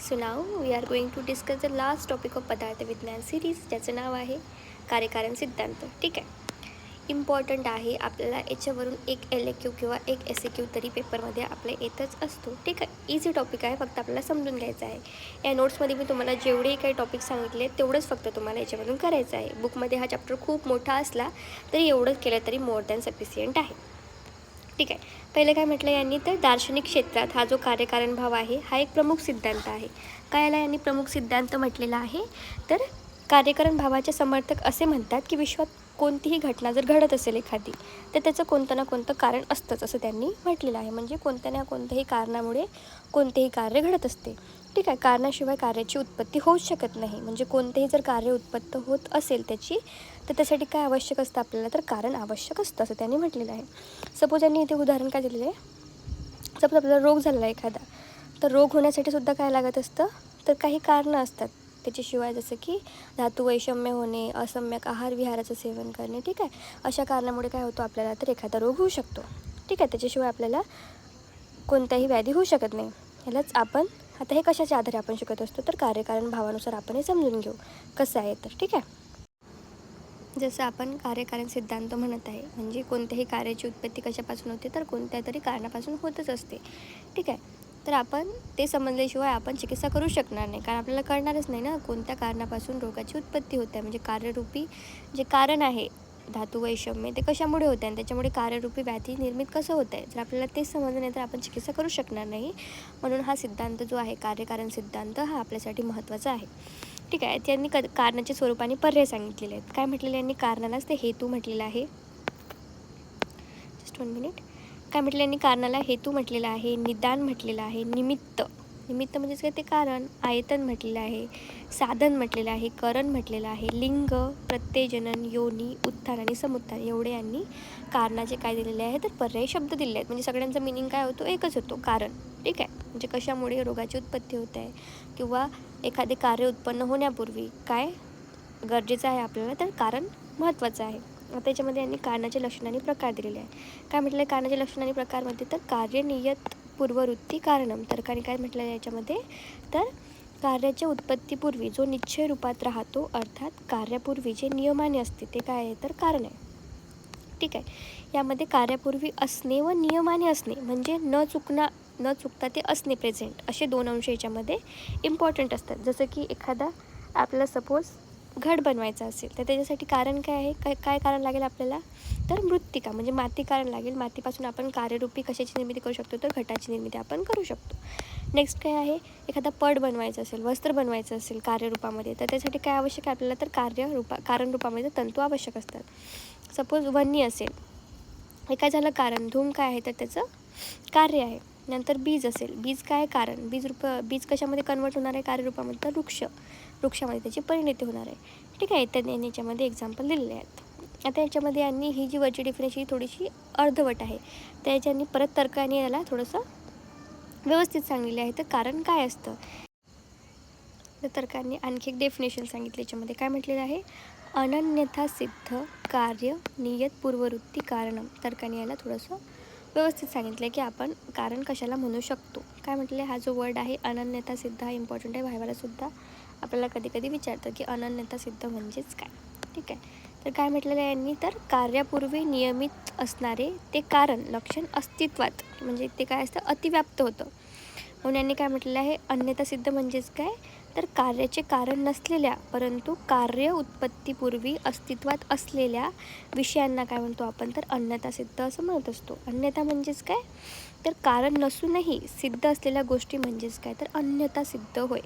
So now we are going to discuss the last topic of पदार्थ विज्ञान series, ज्याचं नाव आहे कार्यकारण सिद्धांत. ठीक आहे, इम्पॉर्टंट आहे. आपल्याला याच्यावरून एक LAQ किंवा एक SAQ तरी पेपरमध्ये आपल्या येतच असतो. ठीक आहे, इझी टॉपिक आहे, फक्त आपल्याला समजून घ्यायचं आहे. या नोट्समध्ये मी तुम्हाला जेवढे काही टॉपिक सांगितले तेवढंच फक्त तुम्हाला याच्यामधून करायचं आहे. बुकमध्ये हा चॅप्टर खूप मोठा असला तरी एवढंच केलं तरी मोर दॅन सफिशियंट आहे. ठीक आहे, पहिले काय म्हटलं यांनी, तर दार्शनिक क्षेत्रात हा जो कार्यकारण भाव आहे हा एक प्रमुख सिद्धांत आहे. काय याला यांनी प्रमुख सिद्धांत म्हटलेला आहे, तर कार्यकारण भावाचे समर्थक असे म्हणतात की विश्वात कोणतीही घटना जर घडत असेल एखादी, तर त्याचं कोणतं ना कोणतं कारण असतंच असं त्यांनी म्हटलेलं आहे. म्हणजे कोणत्या ना कोणत्याही कारणामुळे कोणतेही कार्य घडत असते. ठीक आहे, कारणाशिवाय कार्याची उत्पत्ती होऊच शकत नाही. म्हणजे कोणतेही जर कार्य उत्पत्त होत असेल त्याची, तर त्यासाठी काय आवश्यक असतं आपल्याला, तर कारण आवश्यक असतं असं त्यांनी म्हटलेलं आहे. सपोज यांनी इथे उदाहरण काय दिलेलं आहे, सपोज आपल्याला रोग झालेला आहे एखादा, तर रोग होण्यासाठी सुद्धा काय लागत असतं, तर काही कारणं असतात त्याच्याशिवाय, जसं की धातू वैषम्य होणे, असम्यक आहार विहाराचं सेवन करणे. ठीक आहे, अशा कारणामुळे काय होतं आपल्याला, तर एखादा रोग होऊ शकतो. ठीक आहे, त्याच्याशिवाय आपल्याला कोणताही व्याधी होऊ शकत नाही. ह्यालाच आपण आता हे कशाच्या आधारे आपण शिकत असतो, तर कार्यकारण भावानुसार आपण हे समजून घेऊ कसं आहे तर. ठीक आहे, जसं आपण कार्यकारण सिद्धांत म्हणत आहे, म्हणजे कोणत्याही कार्याची उत्पत्ती कशापासून होते, तर कोणत्या तरी कारणापासून होतच असते. ठीक आहे, तर आपण ते समजल्याशिवाय आपण चिकित्सा करू शकणार नाही, कारण आपल्याला कळणारच नाही ना कोणत्या कारणापासून रोगाची उत्पत्ती होते. म्हणजे कार्यरूपी जे कारण आहे धातू वैषम्य, ते कशामुळे होते आणि त्याच्यामुळे कार्यरूपी व्याधी निर्मित कसं होतं आहे, जर आपल्याला तेच समजलं नाही तर आपण चिकित्सा करू शकणार नाही. म्हणून हा सिद्धांत जो आहे कार्यकारण सिद्धांत हा आपल्यासाठी महत्त्वाचा आहे. ठीक आहे, त्यांनी कारणाच्या स्वरूपाने पर्याय सांगितलेले आहेत. काय म्हटलेलं यांनी, कारणालाच ते हेतू म्हटलेलं आहे. Just 1 minute. काय म्हटलं यांनी, कारणाला हेतू म्हटलेला आहे, निदान म्हटलेलं आहे, निमित्त म्हणजेच काय, ते कारण, आयतन म्हटलेलं आहे, साधन म्हटलेलं आहे, करण म्हटलेलं आहे, लिंग, प्रत्ययजनन, योनी, उत्थान आणि समुत्थान एवढे यांनी कारणाचे काय दिलेले आहे, तर पर्यायी शब्द दिलेले आहेत. म्हणजे सगळ्यांचा मिनिंग काय होतो, एकच होतो, कारण. ठीक आहे, म्हणजे कशामुळे रोगाची उत्पत्ती होते आहे किंवा एखादे कार्य उत्पन्न होण्यापूर्वी काय गरजेचं आहे आपल्याला, तर कारण महत्त्वाचं आहे. त्याच्यामध्ये यांनी कारणाचे लक्षण आणि प्रकार दिलेले आहे. काय म्हटलं आहे कारणाचे लक्षण आणि प्रकारमध्ये, तर कार्यनियत पूर्ववृत्ती कारणम. तर काय म्हटलं आहे याच्यामध्ये, तर कार्याच्या उत्पत्तीपूर्वी जो निश्चय रूपात राहतो, अर्थात कार्यापूर्वी जे नियमाने असते ते काय आहे, तर कारण आहे. ठीक आहे, यामध्ये कार्यापूर्वी असणे व नियमाने असणे, म्हणजे न चुकता ते असणे प्रेझेंट, असे 2 अंश याच्यामध्ये इम्पॉर्टंट असतात. जसं की एखादा आपल्याला सपोज घट बनवायचा असेल, तर त्याच्यासाठी कारण काय आहे, काय कारण लागेल आपल्याला, तर मृत्तिका म्हणजे माती कारण लागेल. मातीपासून आपण कार्यरूपी कशाची निर्मिती करू शकतो, तर घटाची निर्मिती आपण करू शकतो. नेक्स्ट काय आहे, एखादा पड बनवायचं असेल, वस्त्र बनवायचं असेल कार्यरूपामध्ये, तर त्यासाठी काय आवश्यक आहे आपल्याला, तर कारण रूपामध्ये तंतू आवश्यक असतात. सपोज वन्नी असेल, हे काय झालं कारण, धूम काय आहे, तर त्याचं कार्य आहे. नंतर बीज असेल, बीज काय कारण, बीज कशामध्ये कन्वर्ट होणार आहे कार्यरूपामध्ये, तर वृक्षामध्ये त्याची परिणती होणार आहे. ठीक आहे, इत्यादी यांनी याच्यामध्ये एक्झाम्पल दिलेले आहेत. आता याच्यामध्ये यांनी ही जी वरची डिफिनेशन ही थोडीशी अर्धवट आहे, तर याच्यानी परत तर्काने याला थोडंसं व्यवस्थित सांगलेले आहे. तर कारण काय असतं, तर तर्कांनी आणखी एक डेफिनेशन सांगितलं. याच्यामध्ये काय म्हटलेलं आहे, अनन्यथा सिद्ध कार्य नियत पूर्ववृत्ती कारणम. तर्काने याला थोडंसं व्यवस्थित सांगितलं आहे की आपण कारण कशाला म्हणू शकतो. काय म्हटलं आहे, हा जो वर्ड आहे अनन्यता सिद्ध हा इम्पॉर्टंट आहे. व्हायवालासुद्धा आपल्याला कधी कधी विचारतं की अनन्यता सिद्ध म्हणजेच काय. ठीक आहे, तर काय म्हटलेलं आहे यांनी, तर कार्यापूर्वी नियमित असणारे ते कारण लक्षण अस्तित्वात, म्हणजे ते काय असतं, अतिव्याप्त होतं. म्हणून यांनी काय म्हटलेलं आहे, अन्यथा सिद्ध म्हणजेच काय, तर कार्याचे कारण नसलेल्या परंतु कार्य उत्पत्तीपूर्वी अस्तित्वात असलेल्या विषयांना काय म्हणतो आपण, तर अन्यथा सिद्ध असं म्हणत असतो. अन्यथा म्हणजेच काय, तर कारण नसूनही सिद्ध असलेल्या गोष्टी म्हणजेच काय, तर अन्यथा सिद्ध होय.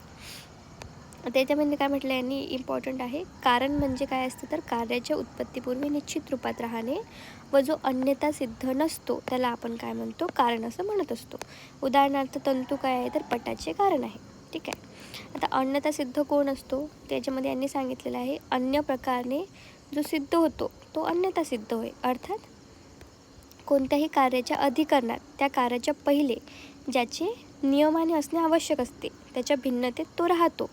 त्याच्यामध्ये काय म्हटलं यांनी, इम्पॉर्टंट आहे, कारण म्हणजे काय असतं, तर कार्याच्या उत्पत्तीपूर्वी निश्चित रूपात राहणे व जो अन्यथा सिद्ध नसतो त्याला आपण काय म्हणतो, कारण असं म्हणत असतो. उदाहरणार्थ तंतू काय आहे, तर पटाचे कारण आहे. ठीक आहे, आता अन्यथा सिद्ध कोण असतो, त्याच्यामध्ये यांनी सांगितलेलं आहे, अन्य प्रकाराने जो सिद्ध होतो तो अन्यथा सिद्ध होय. अर्थात कोणत्याही कार्याच्या अधिकरणात त्या कार्याच्या पहिले ज्याचे नियमाने असणे आवश्यक असते त्याच्या भिन्नतेत तो राहतो,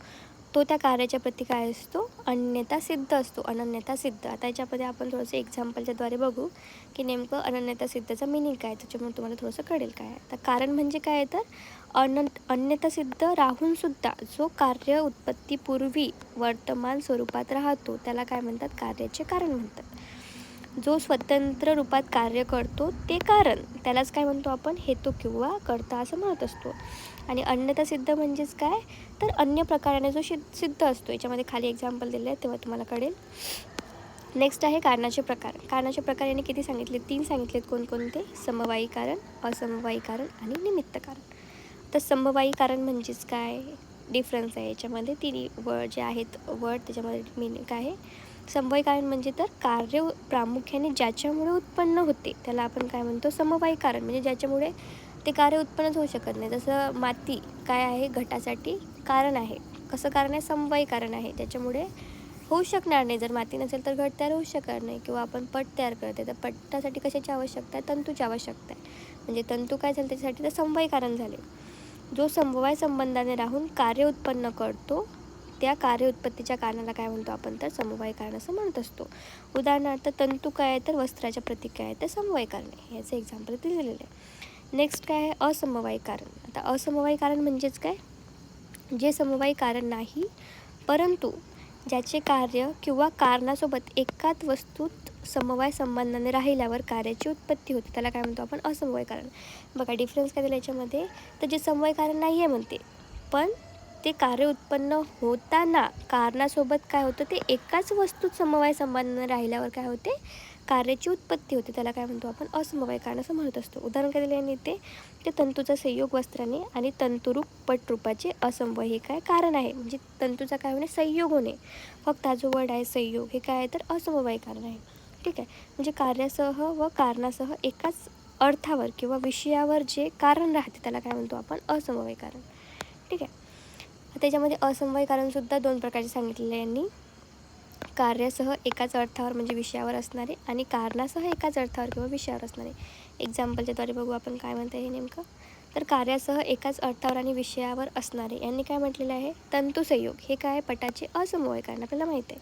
तो त्या कार्याच्या प्रती काय असतो, अनन्यता सिद्ध असतो, अनन्यता सिद्ध. आता याच्यामध्ये आपण थोडंसं एक्झाम्पलच्याद्वारे बघू की नेमकं अनन्यता सिद्धचा मिनिंग काय, त्याच्यामुळे तुम्हाला थोडंसं कळेल काय आहे. तर कारण म्हणजे काय आहे, तर अन्यथा सिद्ध राहूनसुद्धा जो कार्य उत्पत्तीपूर्वी वर्तमान स्वरूपात राहतो त्याला काय म्हणतात, कार्याचे कारण म्हणतात. जो स्वतंत्र रूपात कार्य करतो ते कारण, त्यालाच काय म्हणतो आपण, हेतू किंवा कर्ता असं म्हणत असतो. आणि अन्यथा सिद्ध म्हणजेच काय, तर अन्य प्रकाराने जो सिद्ध असतो. याच्यामध्ये खाली एक्झाम्पल दिले आहे तेव्हा तुम्हाला कळेल. नेक्स्ट आहे कारणाचे प्रकार. कारणाचे प्रकार याने किती सांगितले, 3 सांगितलेत. कोणकोणते, समवायी कारण, असमवायी कारण आणि निमित्त कारण. तर समवायी कारण म्हणजेच काय, डिफरन्स आहे याच्यामध्ये. तिन्ही वर्ड जे आहेत वर्ड त्याच्यामध्ये मिनिंग काय आहे. समवायी कारण म्हणजे तर कार्य प्रामुख्याने ज्याच्यामुळे उत्पन्न होते त्याला आपण काय म्हणतो, समवायी कारण. म्हणजे ज्याच्यामुळे ते कार्य उत्पन्नच होऊ शकत नाही. जसं माती काय आहे, घटासाठी कारण आहे. कसं कारण आहे, समवायी कारण आहे. त्याच्यामुळे होऊ शकणार नाही. जर माती नसेल तर घट तयार होऊ शकणार नाही. किंवा आपण पट तयार करते तर पटासाठी कशाची आवश्यकता आहे, तंतूची आवश्यकता आहे. म्हणजे तंतू काय झालं त्याच्यासाठी, तर समवायी कारण झाले. जो समवाय संबंधाने राहून कार्य उत्पन्न करतो त्या कार्य उत्पत्तीच्या कारणाला काय म्हणतो आपण, तर समवायी कारण असं म्हणत असतो. उदाहरणार्थ तंतू काय आहे, तर वस्त्राच्या प्रतीक काय आहे, तर समवायी कारण आहे. याचं एक्झाम्पल दिलेलं आहे. नेक्स्ट काय आहे, असमवायी कारण. आता असमवायी कारण म्हणजेच काय, जे समवायी कारण नाही परंतु ज्याचे कार्य किंवा कारणासोबत एकाच वस्तूत समवाय संबंधाने राहिल्यावर कार्याची उत्पत्ती होते त्याला काय म्हणतो आपण, असमवायी कारण. बघा डिफरन्स काय दिला याच्यामध्ये, तर जे समवायी कारण नाही आहे म्हणते, पण ते कार्य उत्पन्न होताना कारणासोबत काय होतं, ते एकाच वस्तूत समवाय संबंधाने राहिल्यावर काय होते, कार्याची उत्पत्ती होते त्याला काय म्हणतो आपण, असमवायी कारण असं म्हणत असतो. उदाहरण काय दिले आणि ते तंतूचा संयोग वस्त्राने आणि तंतुरूप पटरूपाचे असमवायी हे काय कारण आहे. म्हणजे तंतूचा काय होणे, संयोग होणे. फक्त हा जो वर्ड आहे संयोग, हे काय आहे, तर असमवायी कारण आहे. ठीक आहे. म्हणजे कार्यासह व कारणासह एकाच अर्थावर किंवा विषयावर जे कारण राहते त्याला काय म्हणतो आपण, असमवायी कारण. ठीक आहे. त्याच्यामध्ये असमवायी कारणसुद्धा 2 प्रकारचे सांगितलेले यांनी. कार्यासह एकाच अर्थावर म्हणजे विषयावर असणारे आणि कारणासह एकाच अर्थावर किंवा विषयावर असणारे. एक्झाम्पलच्याद्वारे बघू आपण काय म्हणतं हे नेमकं. तर कार्यासह एकाच अर्थावर आणि विषयावर असणारे यांनी काय म्हटलेलं आहे, तंतुसंयोग हे काय, पटाचे असमवायी कारण आपल्याला माहीत आहे.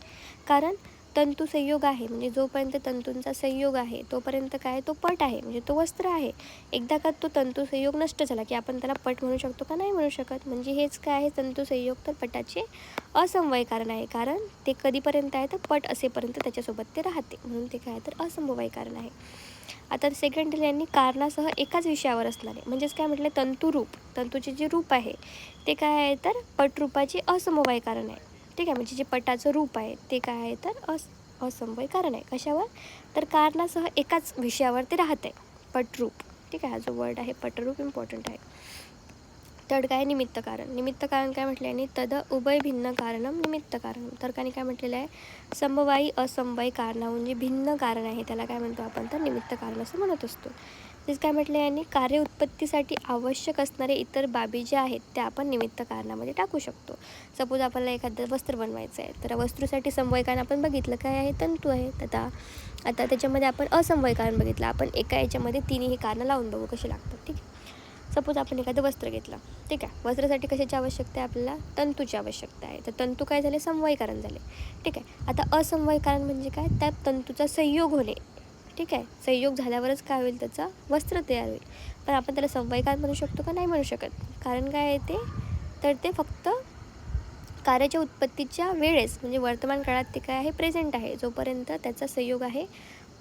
कारण तंतुसंयोग आहे म्हणजे जोपर्यंत तंतूंचा संयोग आहे तोपर्यंत काय, तो पट आहे म्हणजे तो वस्त्र आहे. एकदा का तो तंतुसंयोग नष्ट झाला की आपण त्याला पट म्हणू शकतो का, नाही म्हणू शकत. म्हणजे हेच काय आहे, तंतुसंयोग तर पटाचे असमवायी कारण आहे. कारण ते कधीपर्यंत आहे, तर पट असेपर्यंत त्याच्यासोबत ते राहते म्हणून ते काय, तर असमवायी कारण आहे. आता सेकंड यांनी कारणासह एकाच विषयावर असणारे म्हणजेच काय म्हटलं, तंतुरूप, तंतूचे जे रूप आहे ते काय आहे, तर पटरूपाचे असमवायी कारण आहे. ठीक आहे. म्हणजे जे पटाचं रूप आहे ते काय आहे, तर असमवायी कारण आहे. कशावर, तर कारणासह एकाच विषयावर ते राहत आहे, पटरूप. ठीक आहे. हा जो वर्ड आहे पटरूप इम्पॉर्टंट आहे. थर्ड काय, निमित्त कारण. निमित्त कारण काय म्हटलं आहे, तद उभय भिन्न कारणम निमित्त कारण. तर्काने काय म्हटलेलं आहे, समवायी असमवायी कारणाहून जे भिन्न कारण आहे त्याला काय म्हणतो आपण, तर निमित्त कारण असं म्हणत असतो. तेच काय म्हटलं आहे, आणि कार्य उत्पत्तीसाठी आवश्यक असणारे इतर बाबी ज्या आहेत त्या आपण निमित्त कारणामध्ये टाकू शकतो. सपोज आपल्याला एखादं वस्त्र बनवायचं आहे तर वस्त्रूसाठी समवायी कारण आपण बघितलं काय आहे, तंतू आहेत. आता त्याच्यामध्ये आपण असमवायी कारण बघितलं. आपण एका याच्यामध्ये तिन्ही कारणं लावून बघू कसे लागतात. ठीक आहे. सपोज आपण एखादं वस्त्र घेतलं. ठीक आहे. वस्त्रासाठी कशाची आवश्यकता आहे, आपल्याला तंतूची आवश्यकता आहे. तर तंतू काय झाले, समवायी कारण झाले. ठीक आहे. आता असमवायी कारण म्हणजे काय, त्या तंतूचा संयोग होणे. ठीक आहे. संयोग झाल्यावरच काय होईल, त्याचा वस्त्र तयार होईल. पण आपण त्याला समवायी कारण म्हणू शकतो का, नाही म्हणू शकत. कारण काय आहे ते, तर ते फक्त कार्याच्या उत्पत्तीच्या वेळेस म्हणजे वर्तमान काळात ते काय आहे, प्रेझेंट आहे. जोपर्यंत त्याचा संयोग आहे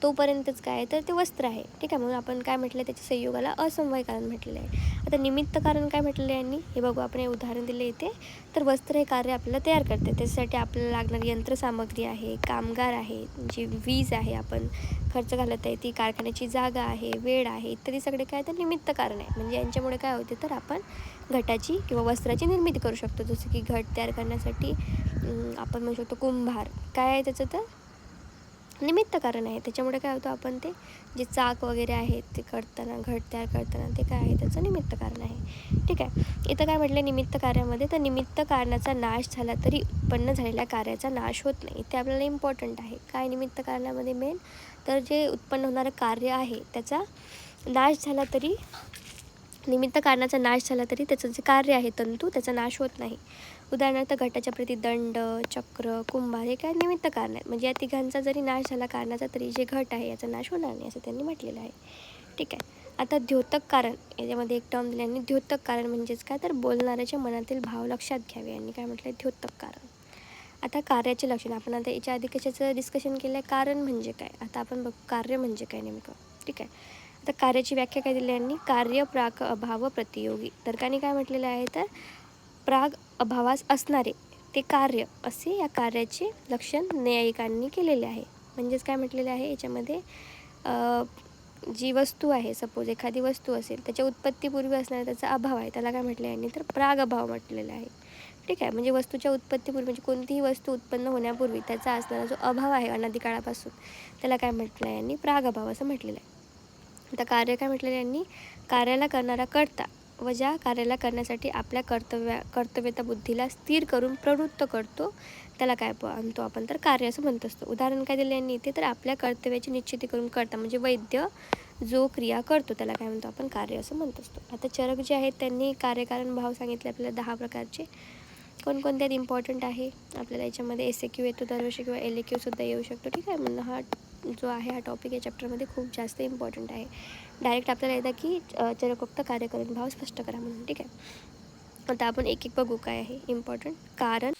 तोपर्यंतच काय आहे, तर ते वस्त्र आहे. ठीक आहे. म्हणून आपण काय म्हटलं, त्याच्या संयोगाला असमवायी कारण म्हटलेलं आहे. आता निमित्त कारण काय म्हटलेलं आहे यांनी, हे बघू आपण हे उदाहरण दिले इथे. तर वस्त्र हे कार्य आपल्याला तयार करते, त्याच्यासाठी आपल्याला लागणारी यंत्रसामग्री आहे, कामगार आहे, जी वीज आहे आपण खर्च घालत आहे ती, कारखान्याची जागा आहे, वेळ आहे, इत्यादी सगळे काय, तर निमित्त कारण आहे. म्हणजे यांच्यामुळे काय होते, तर आपण घटाची किंवा वस्त्राची निर्मिती करू शकतो. जसं की घट तयार करण्यासाठी आपण म्हणू शकतो कुंभार काय आहे, त्याचं तर निमित्त कारण आहे. त्याच्यामुळे काय होतं, आपण ते जे चाक वगैरे आहेत ते करताना, घट तयार करताना ते काय आहे, त्याचं निमित्त कारण आहे. ठीक आहे. इथं काय म्हटलं निमित्त कार्यामध्ये, तर निमित्त कारणाचा नाश झाला तरी उत्पन्न झालेल्या कार्याचा नाश होत नाही. ते आपल्याला इम्पॉर्टंट आहे. काय निमित्त कारणामध्ये मेन, तर जे उत्पन्न होणारं कार्य आहे त्याचा नाश झाला तरी, निमित्त कारणाचा नाश झाला तरी त्याचं जे कार्य आहे तंतू, त्याचा नाश होत नाही. उदाहरणार्थ घटाच्या प्रती दंड, चक्र, कुंभार हे काय निमित्त कारण आहेत. म्हणजे या तिघांचा जरी नाश झाला कारणाचा तरी जे घट आहे याचा नाश होणार नाही असं त्यांनी म्हटलेलं आहे. ठीक आहे. आता द्योतक कारण याच्यामध्ये एक टर्म दिल्याने द्योतक कारण म्हणजेच काय तर बोलणाऱ्याच्या मनातील भाव लक्षात घ्यावे यांनी काय म्हटलं आहे द्योतक कारण. आता कार्याचे लक्षण आपण आता याच्या आधी कशाचं डिस्कशन केलं आहे कारण म्हणजे काय. आता आपण बघू कार्य म्हणजे काय नेमकं. ठीक आहे. आता कार्याची व्याख्या काय दिली यांनी कार्य प्राक अभाव प्रतियोगी. तर्काने काय म्हटलेलं आहे तर प्राग अभावास असणारे ते कार्य असे या कार्याचे लक्षण न्यायिकांनी केलेले आहे. म्हणजेच काय म्हटलेलं आहे याच्यामध्ये जी वस्तू आहे सपोज एखादी वस्तू असेल त्याच्या उत्पत्तीपूर्वी असणारा त्याचा अभाव आहे त्याला काय म्हटलं यांनी तर प्राग अभाव म्हटलेला आहे. ठीक आहे. म्हणजे वस्तूच्या उत्पत्तीपूर्वी म्हणजे कोणतीही वस्तू उत्पन्न होण्यापूर्वी त्याचा असणारा जो अभाव आहे अनादी काळापासून त्याला काय म्हटलं आहे यांनी प्राग अभाव असं म्हटलेलं आहे. आता कार्य काय म्हटलेलं यांनी कार्याला करणारा कर्ता व ज्या कार्याला करण्यासाठी आपल्या कर्तव्यता बुद्धीला स्थिर करून प्रवृत्त करतो त्याला काय म्हणतो आपण तर कार्य असं म्हणत असतो. उदाहरण काय दिलं यांनी इथे तर आपल्या कर्तव्याची निश्चिती करून करता म्हणजे वैद्य जो क्रिया करतो त्याला काय म्हणतो आपण कार्य असं म्हणत असतो. आता चरक जे आहेत त्यांनी कार्यकारण भाव सांगितले आपल्याला 10 प्रकारचे. कोणकोणत्यात इम्पॉर्टंट आहे आपल्याला याच्यामध्ये SAQ येतो दरवर्षी किंवा LAQ येऊ शकतो. ठीक आहे. म्हणून हा जो आहे हा टॉपिक या चॅप्टरमध्ये खूप जास्त इम्पॉर्टंट आहे. डायरेक्ट आपल्याला येतं की चरकोक्त कार्यकरण भाव स्पष्ट करा म्हणून. ठीक आहे. आता आपण एक एक बघू काय आहे इम्पॉर्टंट. कारण